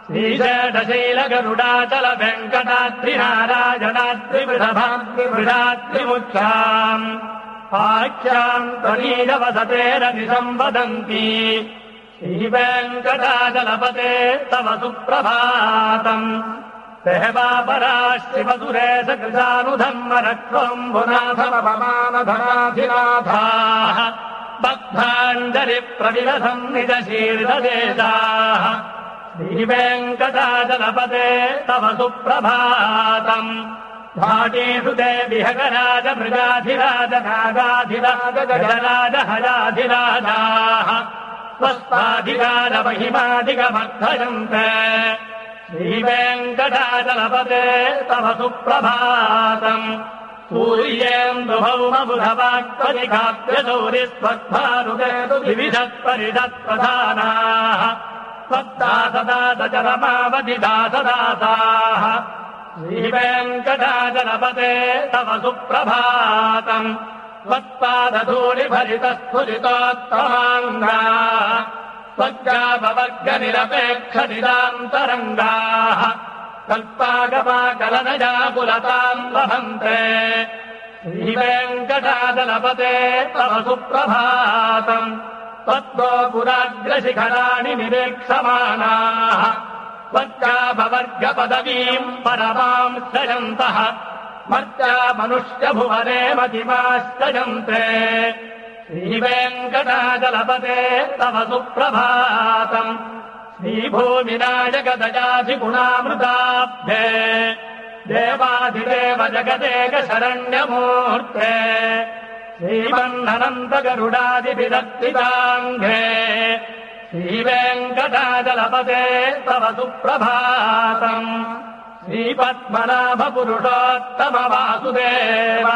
श्रीशेषशैलगरुडाचल वेङ्कटाद्रिनारायणाद्रिवृषभाद्रिवृषाद्रिमुख्याम् आख्याम् त्वनीयवसतेरनिसम्वदन्ति श्रीवेङ्कटाचलपते तव सुप्रभातम् देवापराश्रिवसुरे सकृशानुधम्मरक्षोऽम्बुनाथमपमानधनाधिनाथाः बद्धाञ्जलिप्रविलसन् निजशीर्षदेशाः श्रीवेङ्कटाचलपते तव सुप्रभातम् भाटीषु ते विहगराज मृगाधिराज नागाधिराज गजराज हयाधिराजाः स्वस्ताधिकार महिमाधिगमर्थयन्ते श्रीवेङ्कटाचलपते तव सुप्रभातम् सूर्येन्दुभौमबुधवाक्पदिकाप्यशौरिस्त्वद्भारुकेतु विविधत्परिषत्प्रधानाः त्वद्दासदासचरमावधिदासदासाः श्रीवेङ्कटाचलपते तव सुप्रभातम् त्वत्पादधूलिभरितस्फुरितोत्तमाङ्गाः त्वज्जापवर्गनिरपेक्षनिदान्तरङ्गाः कल्पागमाकलनया पुलताम् लभन्ते श्रीवेङ्कटाचलपते तव सुप्रभातम् त्वद्गोपुराग्रशिखराणि निरीक्षमाणाः त्वज्जापवर्गपदवीम् परमाम् श्रयन्तः मर्त्या मनुष्यभुवने मतिमाश्रयन्ते श्रीवेङ्कटाचलपते तव सुप्रभातम् श्रीभूमिनायकदयाधिगुणामृताब्धे देवाधिदेव जगदेक शरण्यमूर्ते श्रीमन्ननन्दगरुडादिविरक्तिदाङ्घे श्रीवेङ्कटाचलपते तव सुप्रभातम् श्रीपद्मनाभपुरुषोत्तमवासुदेव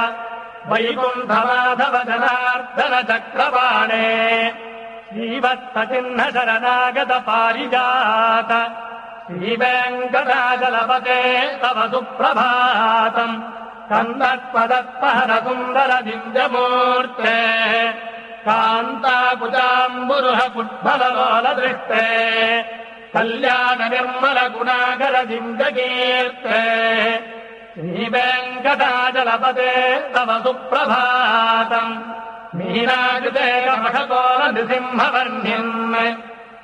वैकुण्ठमाधव जनार्दन चक्रवाणे श्रीवत्सचिह्न शरणागत पारिजात श्रीवेङ्कटाचलपते तव सुप्रभातम् कन्दत्पदत्पहर सुन्दर दिव्यमूर्ते कान्ताकुजाम्बुरुह कुड्बललोलदृष्टे कल्याण निर्मल गुणाकर दिव्यकीर्ते श्रीवेङ्कटाचलपते तव सुप्रभातम् मीनाकृते कमठकोल नृसिंहवर्ण्यन्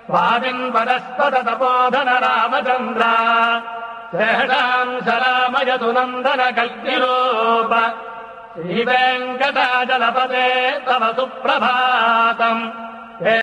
स्वामिन्वरस्पततपोधन रामचन्द्र श्रेष्ठाम् शरामयतु नन्दन कल्किरूप श्रीवेङ्कटाचलपते तव सुप्रभातम्